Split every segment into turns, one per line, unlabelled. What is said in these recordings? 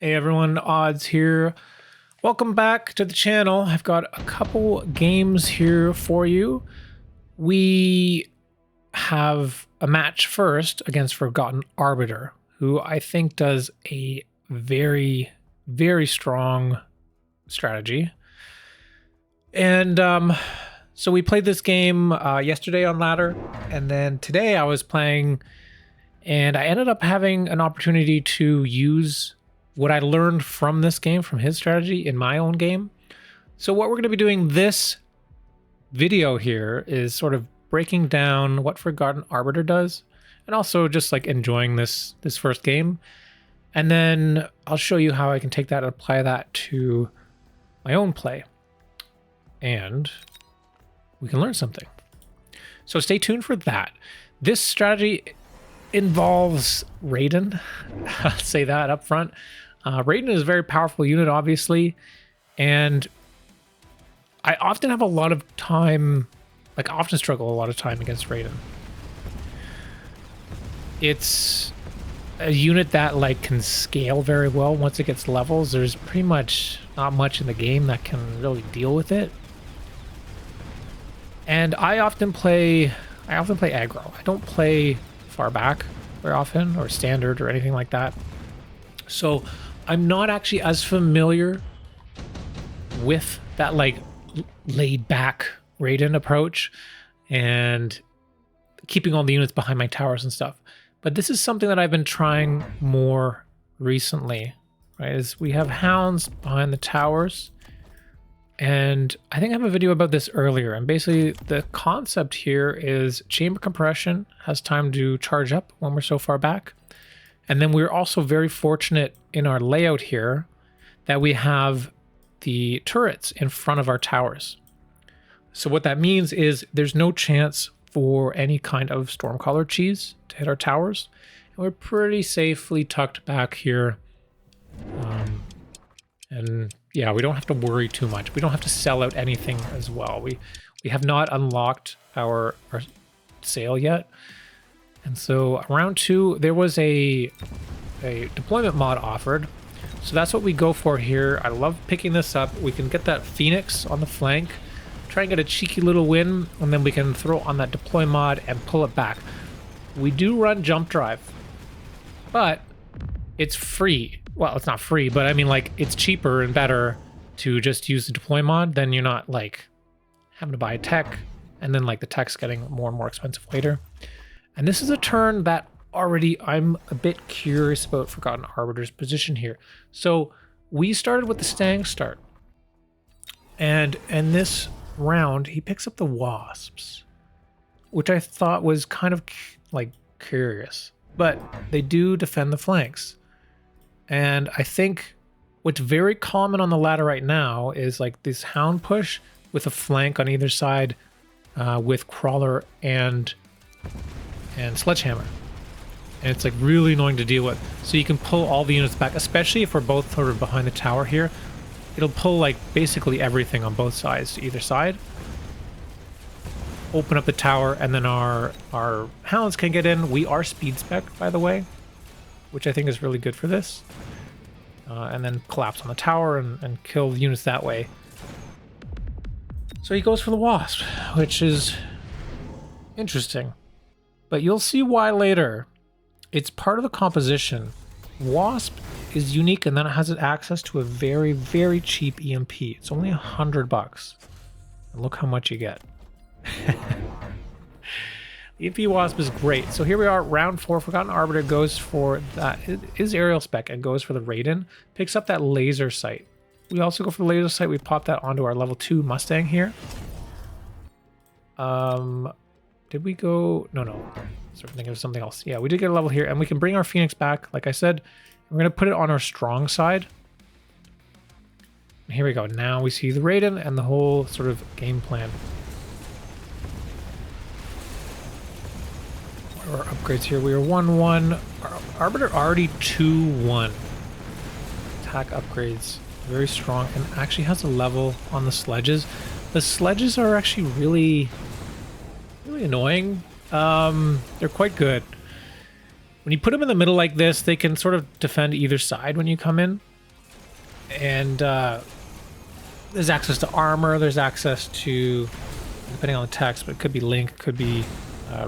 Hey everyone, Odds here. Welcome back to the channel. I've got a couple games here for you. We have a match first against Forgotten Arbiter, who I think does a very, very strong strategy. And so we played this game yesterday on ladder, and then today I was playing, and I ended up having an opportunity to use what I learned from this game, from his strategy, in my own game. So what we're going to be doing this video here is sort of breaking down what Forgotten Arbiter does, and also just like enjoying this first game. And then I'll show you how I can take that and apply that to my own play. And we can learn something. So stay tuned for that. This strategy involves Raiden. I'll say that up front. Raiden is a very powerful unit, obviously, and I often have a lot of time, like I often struggle a lot of time against Raiden. It's a unit that like can scale very well once it gets levels. There's pretty much not much in the game that can really deal with it. And I often play aggro. I don't play far back very often, or standard or anything like that. So I'm not actually as familiar with that like laid back Raiden approach and keeping all the units behind my towers and stuff. But this is something that I've been trying more recently, right? Is we have hounds behind the towers. And I think I have a video about this earlier. And basically the concept here is chamber compression has time to charge up when we're so far back. And then we're also very fortunate in our layout here that we have the turrets in front of our towers. So what that means is there's no chance for any kind of Stormcaller cheese to hit our towers. And we're pretty safely tucked back here. And yeah, we don't have to worry too much. We don't have to sell out anything as well. We have not unlocked our sale yet. And so round 2, there was a deployment mod offered. So that's what we go for here. I love picking this up. We can get that Phoenix on the flank, try and get a cheeky little win, and then we can throw on that deploy mod and pull it back. We do run jump drive, but it's free. Well, it's not free, but I mean like it's cheaper and better to just use the deploy mod than you're not like having to buy a tech and then like the tech's getting more and more expensive later. And this is a turn that already I'm a bit curious about Forgotten Arbiter's position here. So we started with the Stang start. And in this round, he picks up the Wasps, which I thought was kind of like curious. But they do defend the flanks. And I think what's very common on the ladder right now is like this hound push with a flank on either side with crawler and sledgehammer, and it's like really annoying to deal with. So you can pull all the units back, especially if we're both sort of behind the tower here. It'll pull like basically everything on both sides to either side, open up the tower, and then our hounds can get in. We are speed spec, by the way, which I think is really good for this, and then collapse on the tower and kill the units that way. So he goes for the Wasp, which is interesting. But you'll see why later. It's part of the composition. Wasp is unique in that it has access to a very, very cheap EMP. It's only $100. And look how much you get. The EMP Wasp is great. So here we are, round 4. Forgotten Arbiter goes for that. It is aerial spec and goes for the Raiden. Picks up that laser sight. We also go for the laser sight. We pop that onto our level 2 Mustang here. Did we go? No. Sort of thinking of something else. Yeah, we did get a level here, and we can bring our Phoenix back, like I said. We're going to put it on our strong side. And here we go. Now we see the Raiden and the whole sort of game plan. What are our upgrades here? We are 1-1. Our Arbiter already 2-1. Attack upgrades. Very strong, and actually has a level on the sledges. The sledges are actually really annoying. They're quite good. When you put them in the middle like this, they can sort of defend either side when you come in. And there's access to armor, there's access to, depending on the text, but it could be link, could be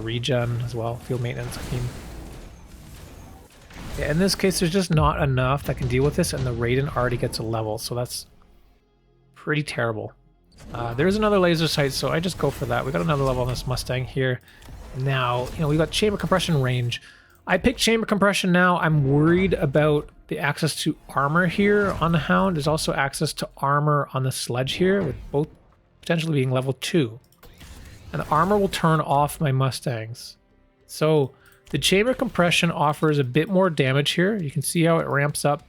regen as well, field maintenance. I mean, yeah, in this case, there's just not enough that can deal with this, and the Raiden already gets a level, so that's pretty terrible. There's another laser sight, so I just go for that. We got another level on this Mustang here. Now, you know, we got chamber compression range. I picked chamber compression now. I'm worried about the access to armor here on the Hound. There's also access to armor on the Sledge here, with both potentially being level 2. And the armor will turn off my Mustangs. So the chamber compression offers a bit more damage here. You can see how it ramps up.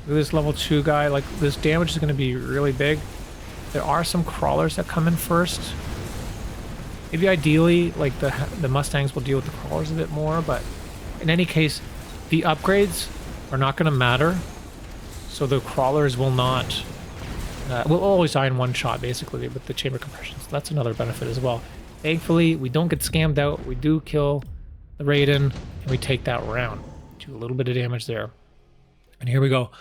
Look at this level 2 guy. Like, this damage is going to be really big. There are some crawlers that come in first. Maybe ideally, like, the Mustangs will deal with the crawlers a bit more, but in any case, the upgrades are not going to matter. So the crawlers will not... we'll always die in one shot, basically, with the chamber compression. So that's another benefit as well. Thankfully, we don't get scammed out. We do kill the Raiden, and we take that round. Do a little bit of damage there. And here we go.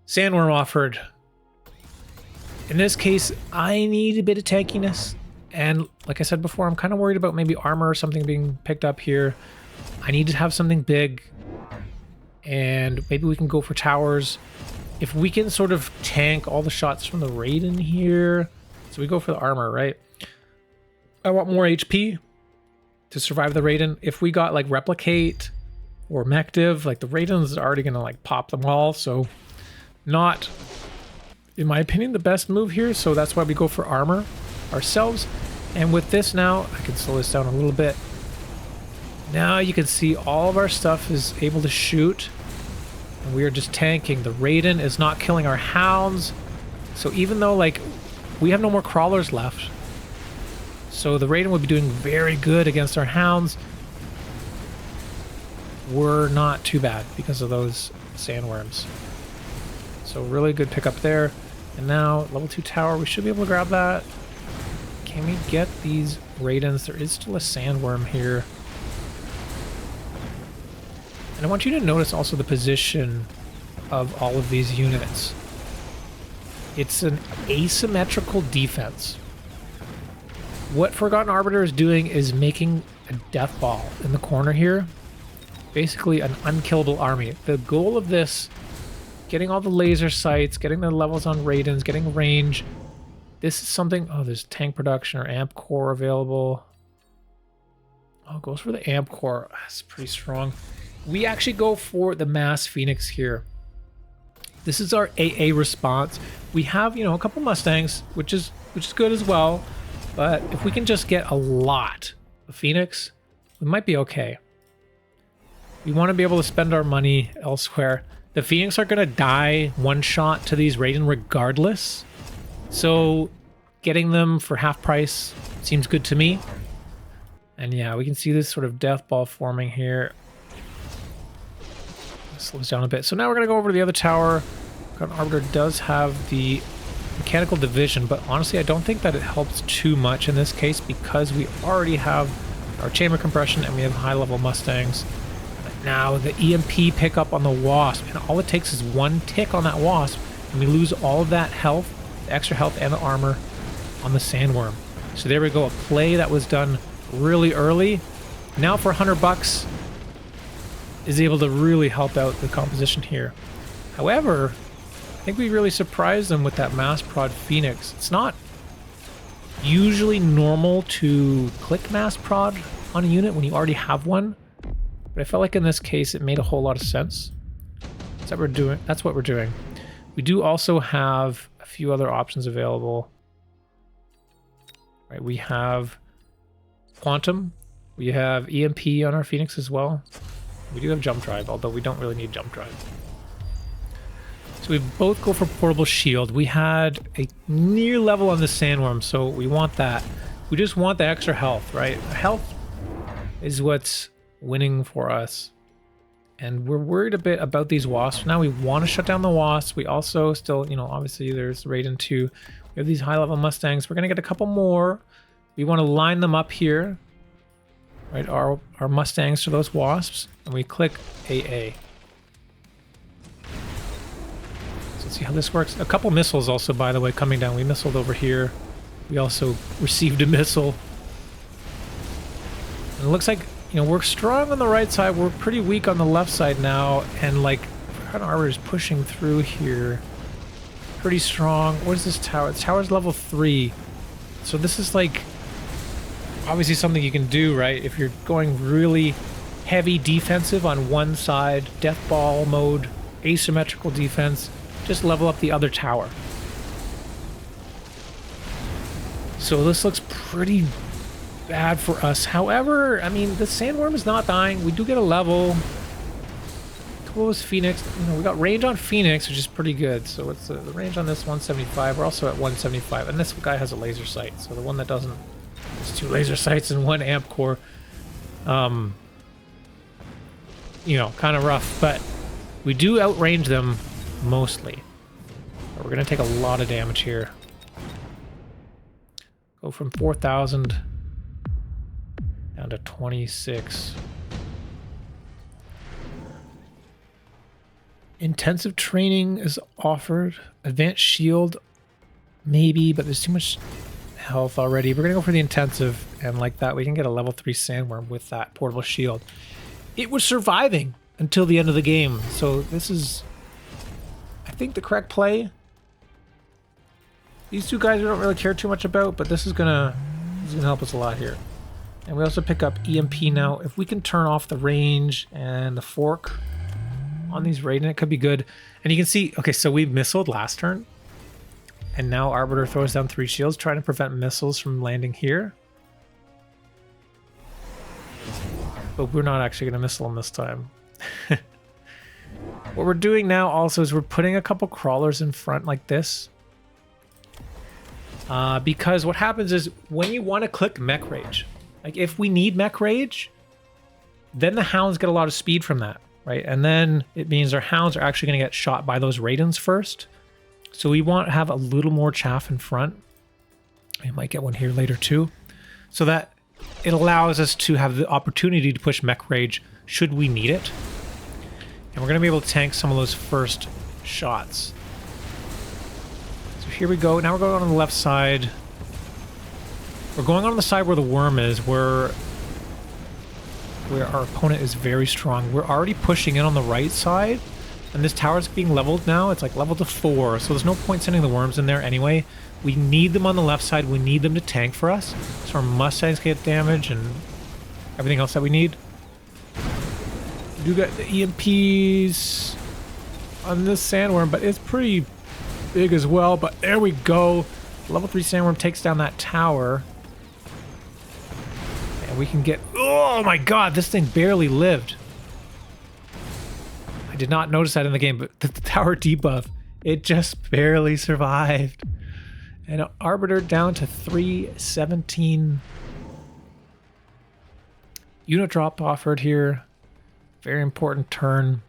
Sandworm offered. In this case, I need a bit of tankiness. And like I said before, I'm kind of worried about maybe armor or something being picked up here. I need to have something big. And maybe we can go for towers. If we can sort of tank all the shots from the Raiden here. So we go for the armor, right? I want more HP to survive the Raiden. If we got like Replicate or Mechdiv, like the Raiden's already going to like pop them all. So not, in my opinion, the best move here. So that's why we go for armor ourselves. And with this now, I can slow this down a little bit. Now you can see all of our stuff is able to shoot. And we are just tanking. The Raiden is not killing our hounds. So even though like we have no more crawlers left, so the Raiden would be doing very good against our hounds, we're not too bad because of those sandworms. So really good pickup there. And now level 2 tower, we should be able to grab that. Can we get these Raidens? There is still a sandworm here. And I want you to notice also the position of all of these units. It's an asymmetrical defense. What Forgotten Arbiter is doing is making a Deathball in the corner here. Basically an unkillable army. The goal of this, getting all the laser sights, getting the levels on Raidens, getting range. This is something... Oh, there's tank production or amp core available. Oh, it goes for the amp core. That's pretty strong. We actually go for the Mass Phoenix here. This is our AA response. We have, you know, a couple Mustangs, which is good as well. But if we can just get a lot of Phoenix, we might be okay. We want to be able to spend our money elsewhere. The Phoenix are going to die one shot to these Raiden regardless. So getting them for half price seems good to me. And yeah, we can see this sort of death ball forming here. Slows down a bit. So now we're going to go over to the other tower. Forgotten Arbiter does have the mechanical division, but honestly I don't think that it helps too much in this case because we already have our chamber compression and we have high level Mustangs. But now the EMP pickup on the Wasp, and all it takes is one tick on that Wasp and we lose all of that health, the extra health and the armor on the Sandworm. So there we go, a play that was done really early. Now for $100 is able to really help out the composition here. However, I think we really surprised them with that mass prod Phoenix. It's not usually normal to click mass prod on a unit when you already have one, but I felt like in this case it made a whole lot of sense. That's what we're doing. We do also have a few other options available. Right, we have Quantum, we have EMP on our Phoenix as well. We do have Jump Drive, although we don't really need Jump Drive. So we both go for Portable Shield. We had a near level on the Sandworm, so we want that. We just want the extra health, right? Health is what's winning for us. And we're worried a bit about these Wasps. Now we want to shut down the Wasps. We also still, you know, obviously there's Raiden 2. We have these high level Mustangs. We're going to get a couple more. We want to line them up here. Right, our Mustangs to those Wasps. And we click AA. Let's see how this works. A couple missiles also, by the way, coming down. We missiled over here. We also received a missile. And it looks like, you know, we're strong on the right side. We're pretty weak on the left side now. And like, Raiden Arbiter is pushing through here. Pretty strong. What is this tower? The tower's level 3. So this is like, obviously something you can do, right? If you're going really heavy defensive on one side, Deathball mode, asymmetrical defense, just level up the other tower. So this looks pretty bad for us. However, I mean, the Sandworm is not dying. We do get a level. Close Phoenix. You know, we got range on Phoenix, which is pretty good. So what's the range on this? 175. We're also at 175. And this guy has a laser sight. So the one that doesn't, it's 2 laser sights and 1 amp core. You know, kind of rough, but we do outrange them mostly. But we're going to take a lot of damage here. Go from 4,000 down to 26. Intensive training is offered. Advanced shield, maybe, but there's too much health already. We're going to go for the intensive, and like that, we can get a level 3 Sandworm with that portable shield. It was surviving until the end of the game, so this is, I think, the correct play. These 2 guys we don't really care too much about, but this is gonna help us a lot here. And we also pick up EMP now. If we can turn off the range and the fork on these Raiden, it could be good. And you can see, okay, so we missiled last turn, and now Arbiter throws down 3 shields, trying to prevent missiles from landing here. But we're not actually going to missile them this time. What we're doing now also is we're putting a couple crawlers in front like this. Because what happens is when you want to click Mech Rage, like if we need Mech Rage, then the Hounds get a lot of speed from that, right? And then it means our Hounds are actually going to get shot by those Raidens first. So we want to have a little more chaff in front. We might get one here later too. So that it allows us to have the opportunity to push Mech Rage should we need it. And we're going to be able to tank some of those first shots. So here we go. Now we're going on the left side. We're going on the side where the worm is, where our opponent is very strong. We're already pushing in on the right side, and this tower's being leveled now. It's like leveled to 4, so there's no point sending the worms in there anyway. We need them on the left side. We need them to tank for us, so our Mustangs get damage and everything else that we need. We do get the EMPs on this Sandworm, but it's pretty big as well. But there we go. Level 3 Sandworm takes down that tower. And we can get... Oh my god, this thing barely lived. I did not notice that in the game, but the tower debuff, it just barely survived. And Arbiter down to 317. Unit drop offered here. Very important turn.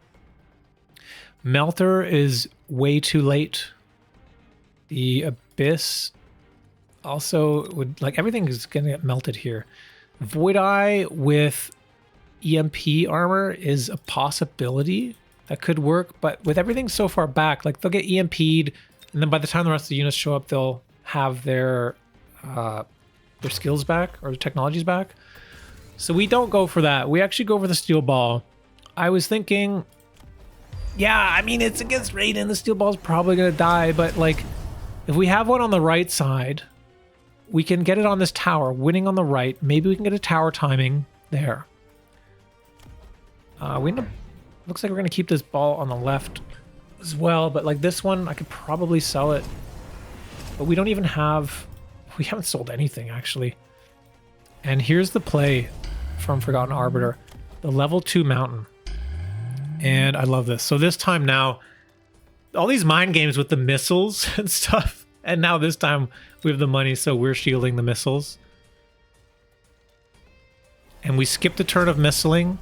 Melter is way too late. The Abyss also would, like, everything is going to get melted here. Void Eye with EMP armor is a possibility that could work, but with everything so far back, like, they'll get EMP'd, and then by the time the rest of the units show up, they'll have their skills back, or their technologies back. So we don't go for that. We actually go for the Steel Ball. I was thinking, yeah, I mean, it's against Raiden. The Steel Ball is probably going to die, but, like, if we have one on the right side, we can get it on this tower, winning on the right. Maybe we can get a tower timing there. Looks like we're going to keep this ball on the left as well, but like this one, I could probably sell it. But we don't even have... We haven't sold anything, actually. And here's the play from Forgotten Arbiter. The level 2 mountain. And I love this. So this time now, all these mind games with the missiles and stuff. And now this time we have the money, so we're shielding the missiles. And we skipped a turn of missiling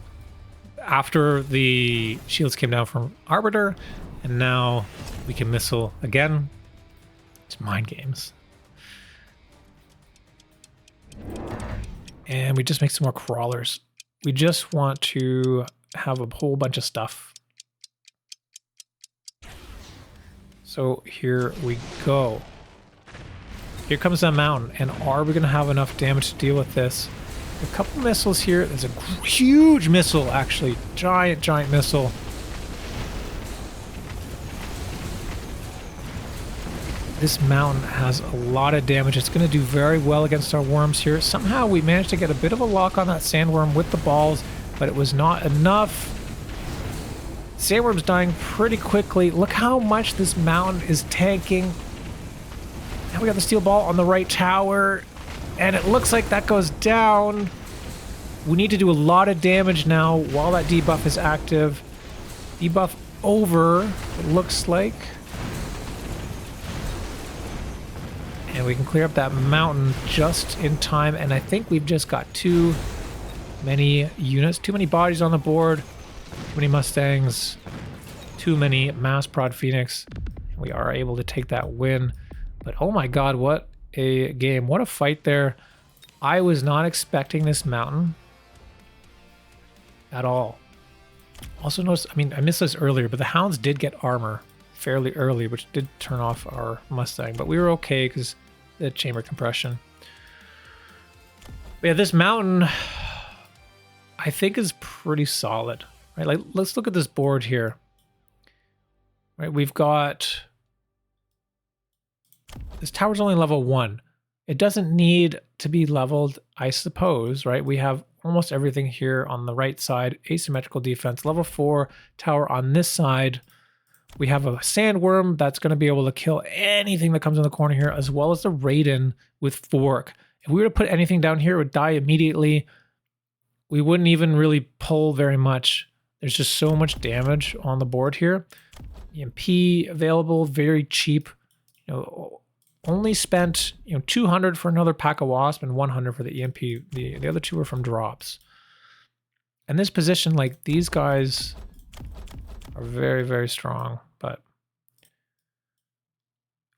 after the shields came down from Arbiter. And now we can missile again. It's mind games. And we just make some more crawlers. We just want to have a whole bunch of stuff. So here we go. Here comes that mountain, and are we going to have enough damage to deal with this? A couple missiles here. There's a huge missile, actually. Giant missile. This mountain has a lot of damage. It's going to do very well against our worms here. Somehow we managed to get a bit of a lock on that sandworm with the balls, but it was not enough. Sandworm's dying pretty quickly. Look how much this mountain is tanking. Now we got the steel ball on the right tower, and it looks like that goes down. We need to do a lot of damage now while that debuff is active. Debuff over, it looks like. And we can clear up that mountain just in time. And I think we've just got too many units, too many bodies on the board, too many Mustangs, too many mass prod Phoenix. We are able to take that win. But oh my god, what a game. What a fight there. I was not expecting this mountain at all. Also notice, I mean, I missed this earlier, but the Hounds did get armor fairly early, which did turn off our Mustang. But we were okay because the chamber compression. But yeah, this mountain, I think, is pretty solid. Right? Like, let's look at this board here. Right, we've got... This tower's only level 1. It doesn't need to be leveled, I suppose, right? We have almost everything here on the right side. Asymmetrical defense. Level 4 tower on this side. We have a sandworm that's going to be able to kill anything that comes in the corner here, as well as the Raiden with fork. If we were to put anything down here, it would die immediately. We wouldn't even really pull very much. There's just so much damage on the board here. EMP available, very cheap. You know, only spent 200 for another pack of wasp and 100 for the EMP. The other two are from drops. And this position, like, these guys are very strong, but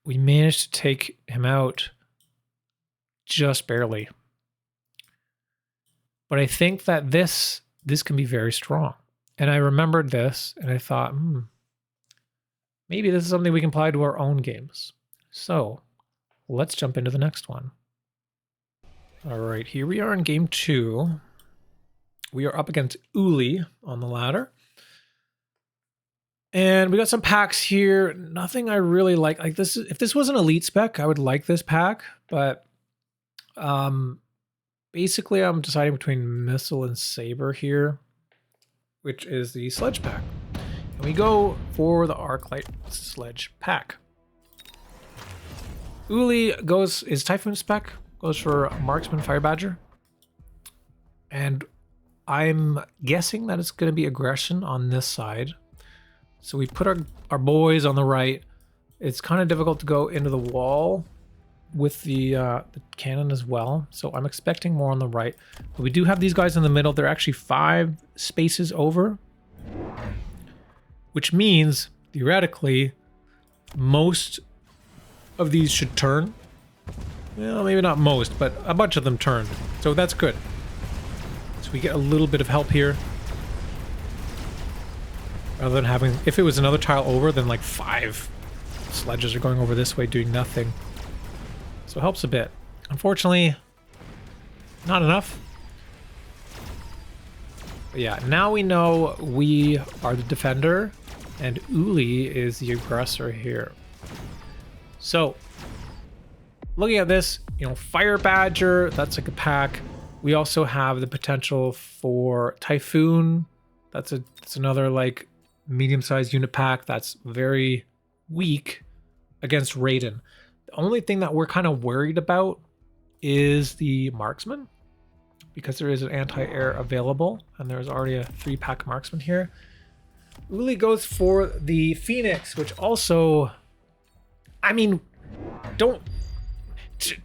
we managed to take him out just barely. But I think that this can be very strong. And I remembered this and I thought, maybe this is something we can apply to our own games. So let's jump into the next one. All right, here we are in game 2. We are up against Uli on the ladder. And we got some packs here. Nothing I really like. Like this, if this was an elite spec, I would like this pack. But basically, I'm deciding between Missile and Saber here, which is the Sledge pack. And we go for the Arclight Sledge pack. Uli is Typhoon spec, goes for Marksman Fire Badger. And I'm guessing that it's going to be Aggression on this side. So we put our boys on the right. It's kind of difficult to go into the wall with the cannon as well. So I'm expecting more on the right. But we do have these guys in the middle. They're actually 5 spaces over. Which means, theoretically, most of these should turn. Well, maybe not most, but a bunch of them turned. So that's good. So we get a little bit of help here. Rather than having, if it was another tile over, then like 5 sledges are going over this way doing nothing. So it helps a bit. Unfortunately, not enough. But yeah, now we know we are the defender and Uli is the aggressor here. So, looking at this, Fire Badger, that's like a pack. We also have the potential for Typhoon. That's another like medium-sized unit pack that's very weak against Raiden. The only thing that we're kind of worried about is the Marksman, because there is an anti-air available, and there's already a 3-pack Marksman here. Uli goes for the Phoenix, which also, I mean,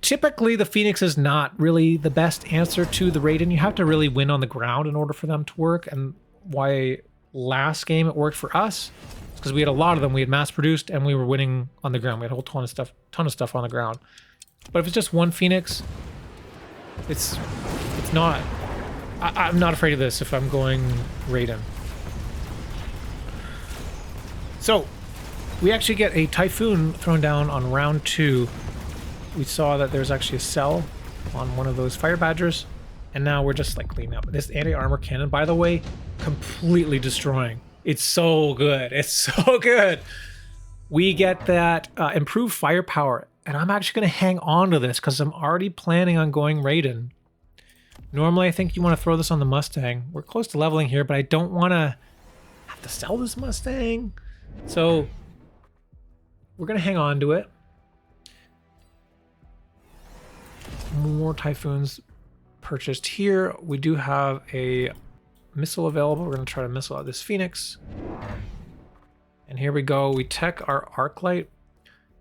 typically the Phoenix is not really the best answer to the Raiden. You have to really win on the ground in order for them to work, and why last game it worked for us because we had a lot of them. We had mass produced and we were winning on the ground. We had a whole ton of stuff on the ground. But if it's just one Phoenix, it's not. I'm not afraid of this if I'm going Raiden. So we actually get a Typhoon thrown down on round 2. We saw that there's actually a cell on one of those Fire Badgers, and now we're just like cleaning up. This anti-armor cannon, by the way, completely destroying. It's so good. It's so good. We get that improved firepower, and I'm actually going to hang on to this because I'm already planning on going Raiden. Normally, I think you want to throw this on the Mustang. We're close to leveling here, but I don't want to have to sell this Mustang. So we're going to hang on to it. More Typhoons purchased here. We do have a missile available. We're going to try to missile out this Phoenix. And here we go. We tech our arc light.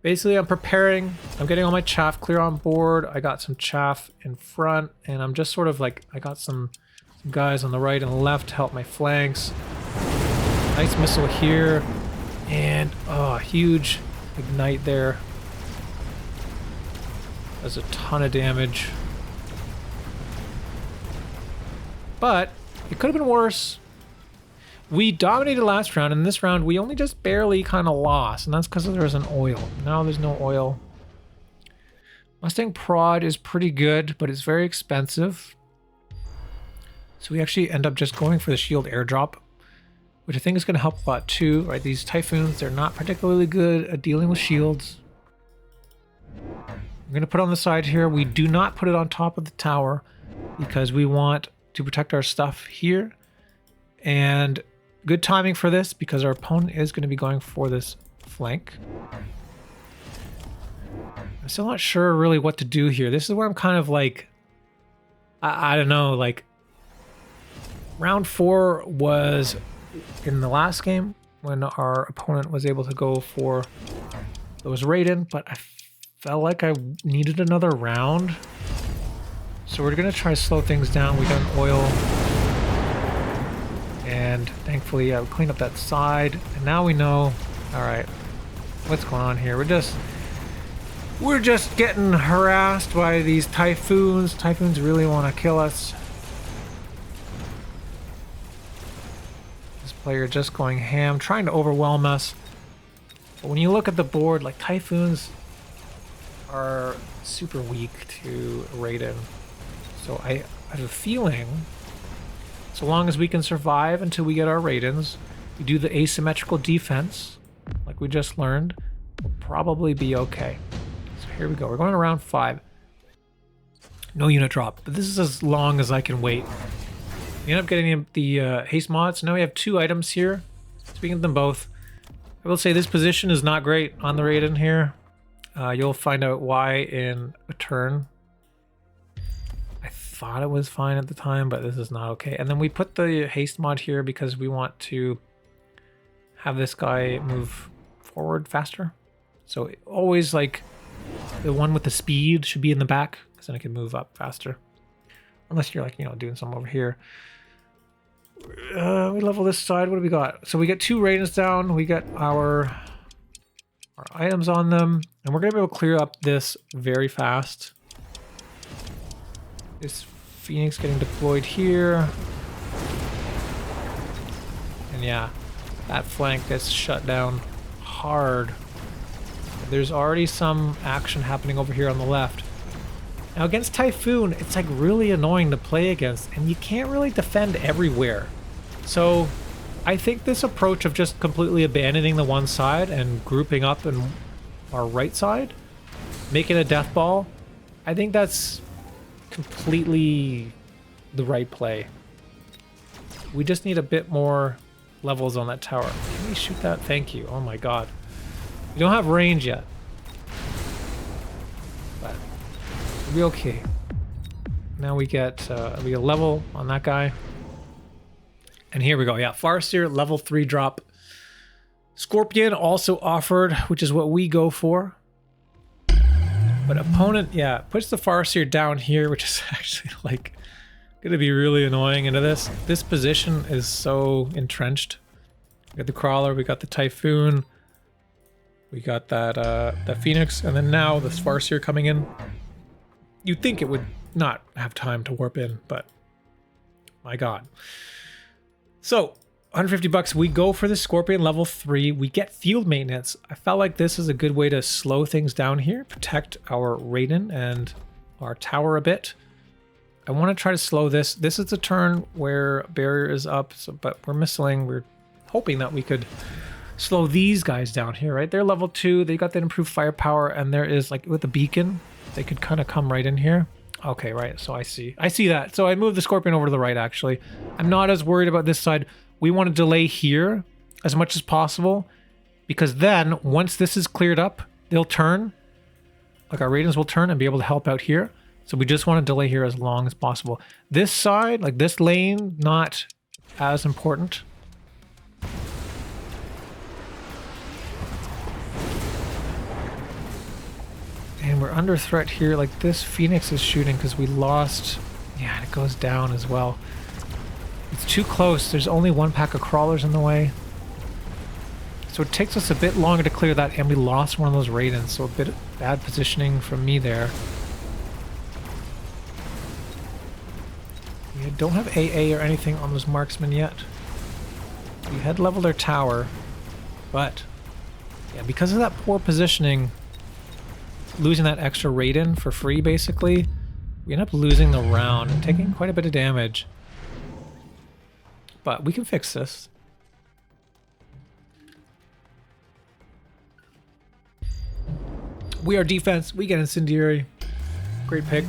Basically, I'm preparing. I'm getting all my chaff clear on board. I got some chaff in front, and I'm just sort of like, I got some guys on the right and left to help my flanks. Nice missile here. And, oh, huge ignite there. Does a ton of damage. But it could have been worse. We dominated last round, and this round we only just barely kind of lost, and that's because there was an oil. Now there's no oil. Mustang Prod is pretty good, but it's very expensive. So we actually end up just going for the shield airdrop, which I think is going to help a lot too, right? These Typhoons, they're not particularly good at dealing with shields. I'm going to put it on the side here. We do not put it on top of the tower because we want to protect our stuff here. And good timing for this because our opponent is going to be going for this flank. I'm still not sure really what to do here. This is where I'm kind of like, I don't know, like round 4 was in the last game when our opponent was able to go for those Raiden, but I felt like I needed another round. So we're going to try to slow things down. We got an oil. And thankfully, we cleaned up that side. And now we know, all right, what's going on here. We're just getting harassed by these Typhoons. Typhoons really want to kill us. This player just going ham, trying to overwhelm us. But when you look at the board, like Typhoons are super weak to Raiden. So I have a feeling, so long as we can survive until we get our Raidens, we do the asymmetrical defense, like we just learned, we'll probably be okay. So here we go. We're going to round 5. No unit drop, but this is as long as I can wait. We end up getting the haste mods. Now we have 2 items here. Speaking of them both, I will say this position is not great on the Raiden here. You'll find out why in a turn. I thought it was fine at the time, but this is not okay. And then we put the haste mod here because we want to have this guy move forward faster. So always like the one with the speed should be in the back because then it can move up faster. Unless you're like, you know, doing something over here. We level this side. What do we got? So we get 2 Raidens down. We got our items on them, and we're gonna be able to clear up this very fast. This Phoenix getting deployed here. And yeah, that flank gets shut down hard. There's already some action happening over here on the left. Now against Typhoon, it's like really annoying to play against, and you can't really defend everywhere. So I think this approach of just completely abandoning the one side and grouping up in our right side, making a Deathball, I think that's completely the right play. We just need a bit more levels on that tower. Can we shoot that? Thank you. Oh my god. We don't have range yet. But we'll be okay. Now we get a level on that guy. And here we go. Yeah, Farseer, level 3 drop. Scorpion also offered, which is what we go for. But opponent, yeah, puts the Farseer down here, which is actually like gonna be really annoying into this. This position is so entrenched. We got the Crawler, we got the Typhoon, we got that Phoenix, and then now the Farseer coming in. You'd think it would not have time to warp in, but my god. So, $150. We go for the Scorpion level 3. We get field maintenance. I felt like this is a good way to slow things down here, protect our Raiden and our tower a bit. I want to try to slow this. This is the turn where barrier is up, so, but we're missing. We're hoping that we could slow these guys down here, right? They're level 2. They got that improved firepower, and there is, like, with the beacon, they could kind of come right in here. Okay, right, so I see that. So I moved the Scorpion over to the right, actually. I'm not as worried about this side. We want to delay here as much as possible, because then, once this is cleared up, they'll turn. Like, our Raidens will turn and be able to help out here. So we just want to delay here as long as possible. This side, like this lane, not as important. And we're under threat here. Like, this Phoenix is shooting because we lost... Yeah, it goes down as well. It's too close. There's only one pack of crawlers in the way. So it takes us a bit longer to clear that, and we lost one of those Raidens. So a bit of bad positioning from me there. We don't have AA or anything on those marksmen yet. We had leveled their tower, but yeah, because of that poor positioning, losing that extra Raiden for free, basically, we end up losing the round and taking quite a bit of damage. But we can fix this. We are defense. We get incendiary. Great pick.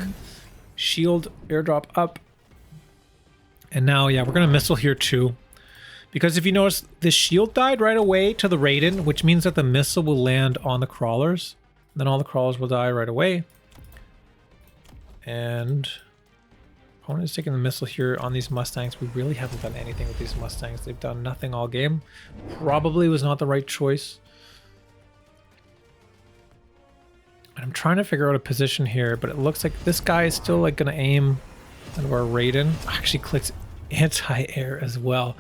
Shield airdrop up. And now, yeah, we're going to missile here too. Because if you notice, the shield died right away to the Raiden, which means that the missile will land on the crawlers. Then all the crawlers will die right away. And opponent is taking the missile here on these Mustangs. We really haven't done anything with these Mustangs. They've done nothing all game. Probably was not the right choice. I'm trying to figure out a position here, but it looks like this guy is still like going to aim at our Raiden. Actually clicks anti-air as well.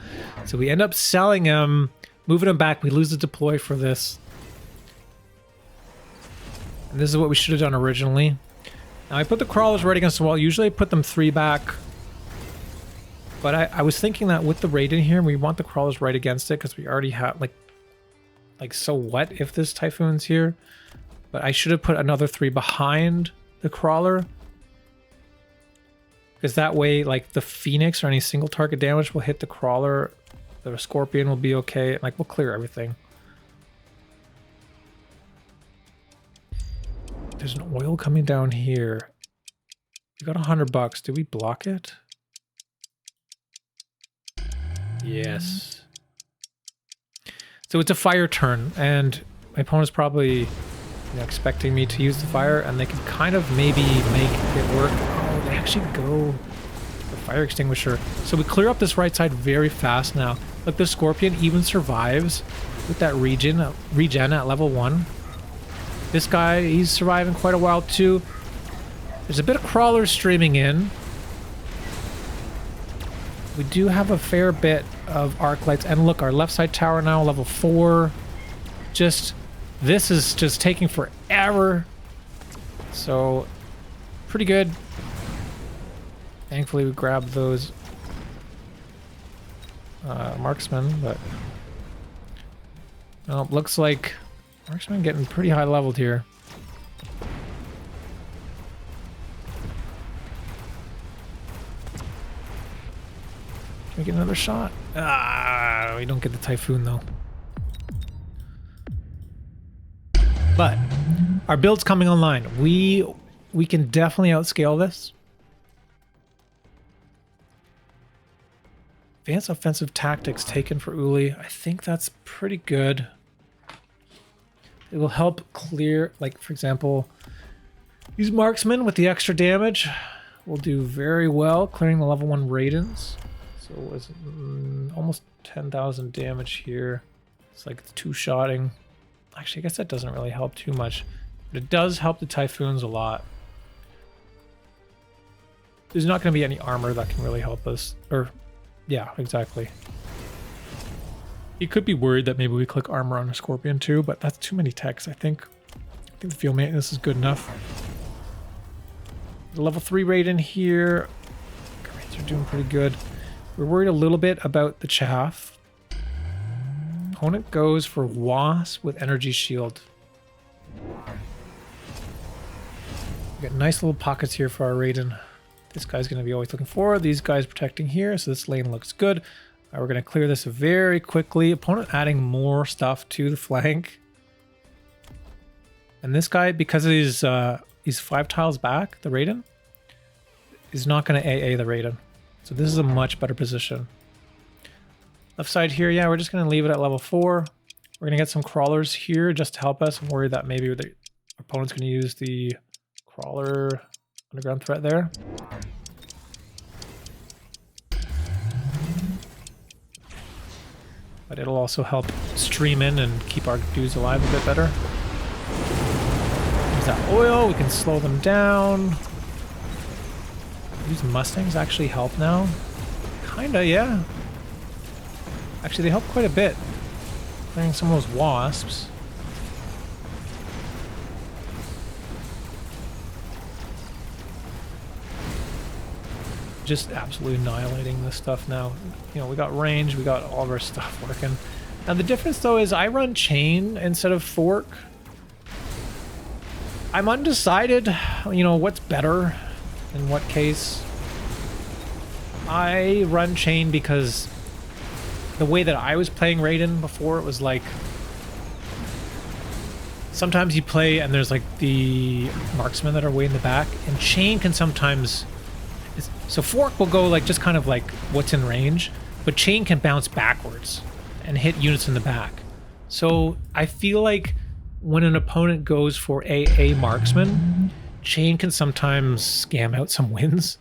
So we end up selling him, moving him back. We lose the deploy for this. And this is what we should have done originally. Now I put the crawlers right against the wall. Usually I put them 3 back. But I was thinking that with the Raiden here, we want the crawlers right against it because we already have like so what if this Typhoon's here? But I should have put another 3 behind the crawler. Because that way, like, the Phoenix or any single target damage will hit the crawler. The Scorpion will be okay. Like, we'll clear everything. There's an oil coming down here. We got $100. Did we block it? Yes. So it's a fire turn, and my opponent's probably expecting me to use the fire, and they can kind of maybe make it work. Oh, they actually go for fire extinguisher. So we clear up this right side very fast now. Look, the Scorpion even survives with that regen at level 1. This guy, he's surviving quite a while too. There's a bit of crawlers streaming in. We do have a fair bit of arc lights, and look, our left side tower now level 4. This is just taking forever. So, pretty good. Thankfully, we grabbed those marksmen, but well, looks like marksmen getting pretty high leveled here. Can we get another shot? Ah, we don't get the Typhoon though. But our build's coming online. We can definitely outscale this. Advanced offensive tactics taken for Uli. I think that's pretty good. It will help clear, like, for example, these marksmen with the extra damage will do very well clearing the level 1 Raidens. So it was almost 10,000 damage here. It's like 2-shotting. Actually, I guess that doesn't really help too much, but it does help the Typhoons a lot. There's not going to be any armor that can really help us. Or, yeah, exactly. You could be worried that maybe we click armor on a Scorpion too, but that's too many techs, I think. I think the field maintenance is good enough. The level 3 Raiden here. Raidens are doing pretty good. We're worried a little bit about the chaff. Opponent goes for Wasp with Energy Shield. We got nice little pockets here for our Raiden. This guy's going to be always looking forward. These guys protecting here, so this lane looks good. We're going to clear this very quickly. Opponent adding more stuff to the flank. And this guy, because he's 5 tiles back, the Raiden, is not going to AA the Raiden. So this is a much better position. Left side here, yeah, we're just going to leave it at level 4. We're going to get some crawlers here just to help us. I'm worried that maybe the opponent's going to use the crawler underground threat there. But it'll also help stream in and keep our dudes alive a bit better. There's that oil, we can slow them down. These Mustangs actually help now? Kinda, yeah. Actually, they help quite a bit. Clearing some of those wasps. Just absolutely annihilating this stuff now. You know, we got range, we got all of our stuff working. Now the difference though is I run chain instead of fork. I'm undecided, you know, what's better in what case. I run chain because the way that I was playing Raiden before, it was like sometimes you play and there's like the marksmen that are way in the back, and chain can sometimes... So fork will go like just kind of like what's in range, but chain can bounce backwards and hit units in the back. So I feel like when an opponent goes for AA marksman, chain can sometimes scam out some wins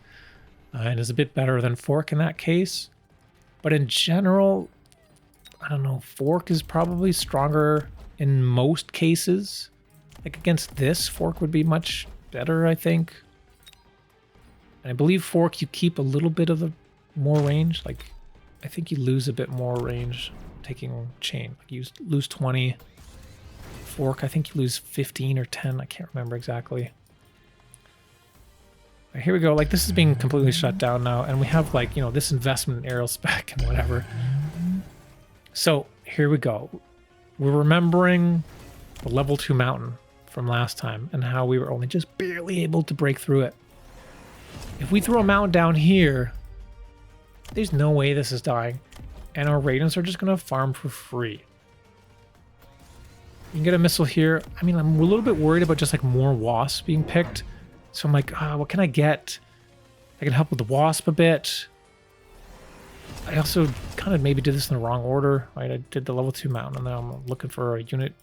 and is a bit better than fork in that case. But in general, I don't know, fork is probably stronger in most cases. Like against this, fork would be much better, I think. And I believe fork, you keep a little bit of the more range. Like, I think you lose a bit more range taking chain. Like you lose 20. Fork, I think you lose 15 or 10. I can't remember exactly. Right, here we go. Like, this is being completely shut down now. And we have, like, you know, this investment in aerial spec and whatever. So, here we go. We're remembering the level 2 mountain from last time and how we were only just barely able to break through it. If we throw a mountain down here, there's no way this is dying. And our Raidens are just going to farm for free. You can get a missile here. I mean, I'm a little bit worried about just like more wasps being picked. So I'm like, what can I get? I can help with the wasp a bit. I also kind of maybe did this in the wrong order, right? I did the level 2 mountain and now I'm looking for a unit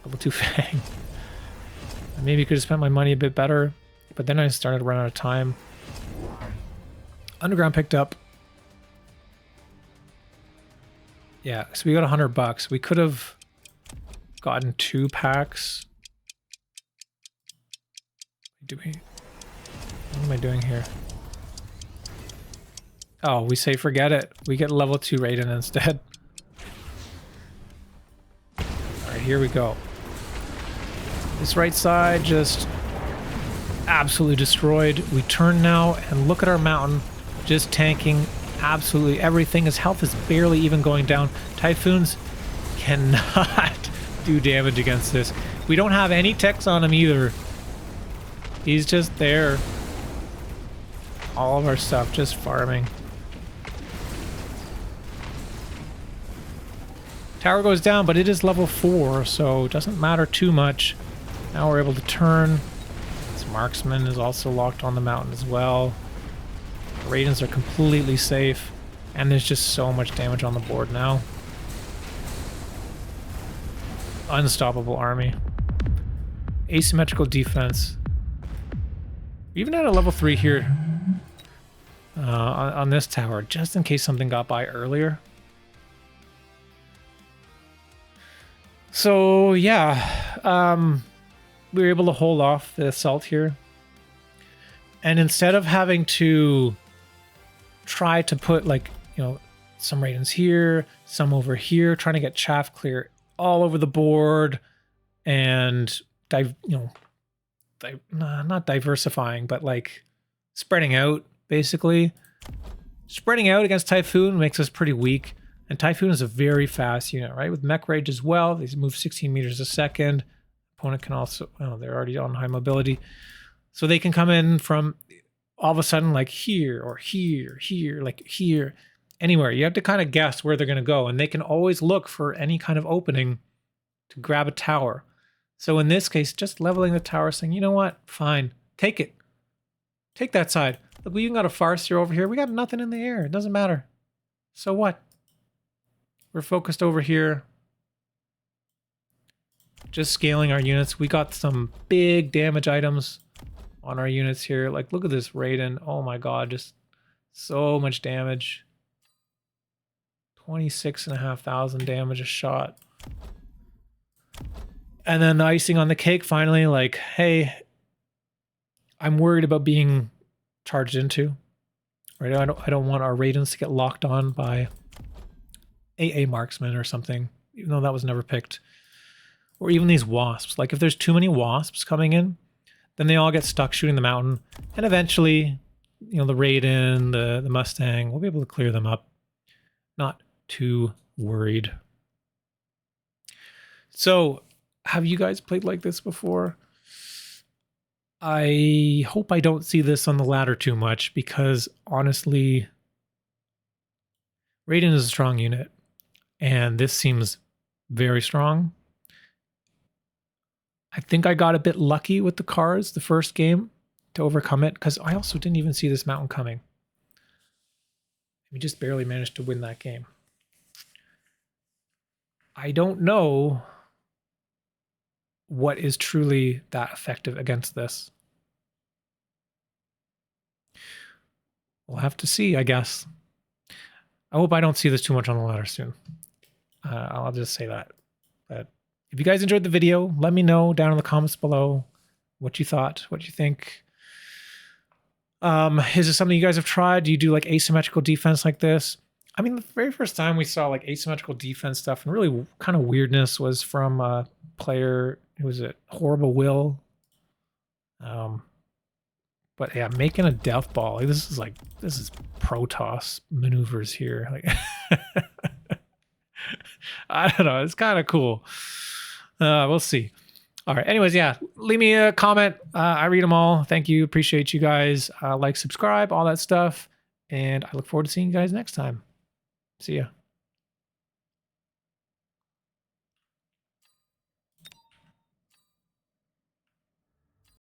level 2 fang. I maybe could have spent my money a bit better, but then I started to run out of time. Underground picked up. Yeah, so we got $100. We could have gotten 2 packs. What am I doing here? Oh, we say forget it. We get level 2 Raiden instead. Alright, here we go. This right side just absolutely destroyed. We turn now and look at our mountain. Just tanking absolutely everything. His health is barely even going down. Typhoons cannot do damage against this. We don't have any techs on him either. He's just there. All of our stuff just farming. Tower goes down, but it is level 4, so it doesn't matter too much. Now we're able to turn. This marksman is also locked on the mountain as well. Raidens are completely safe, and there's just so much damage on the board now. Unstoppable army. Asymmetrical defense. Even at a level 3 here on this tower, just in case something got by earlier. So yeah, we were able to hold off the assault here. And instead of having to try to put, like, you know, some Raidens here, some over here, trying to get chaff clear all over the board and not diversifying, but like spreading out, basically. Spreading out against Typhoon makes us pretty weak. And Typhoon is a very fast unit, right? With Mech Rage as well, they move 16 meters a second. Opponent can also, oh, they're already on high mobility. So they can come in from all of a sudden like here or here, like here, anywhere. You have to kind of guess where they're going to go. And they can always look for any kind of opening to grab a tower. So in this case, just leveling the tower, saying, you know what, fine, take it. Take that side. Look, we even got a Farseer over here. We got nothing in the air. It doesn't matter. So what? We're focused over here. Just scaling our units. We got some big damage items on our units here. Like, look at this Raiden. Oh my god, just so much damage. 26,500 damage a shot. And then the icing on the cake, finally, like, hey, I'm worried about being charged into. Right? I don't want our Raidens to get locked on by AA marksman or something, even though that was never picked. Or even these wasps. Like if there's too many wasps coming in, then they all get stuck shooting the mountain. And eventually, you know, the Raiden, the Mustang, we'll be able to clear them up. Not too worried. So, have you guys played like this before? I hope I don't see this on the ladder too much because honestly, Raiden is a strong unit and this seems very strong. I think I got a bit lucky with the cars the first game to overcome it because I also didn't even see this mountain coming. We just barely managed to win that game. I don't know what is truly that effective against this. We'll have to see, I guess. I hope I don't see this too much on the ladder soon. I'll just say that. But if you guys enjoyed the video, let me know down in the comments below what you thought, what you think. Is this something you guys have tried? Do you do like asymmetrical defense like this? I mean, the very first time we saw like asymmetrical defense stuff and really kind of weirdness was from a player, who was it? Horrible Will. But yeah, making a death ball. Like, this is Protoss maneuvers here. Like, I don't know. It's kind of cool. We'll see. All right. Anyways, yeah, leave me a comment. I read them all. Thank you. Appreciate you guys. Like, subscribe, all that stuff. And I look forward to seeing you guys next time. See ya.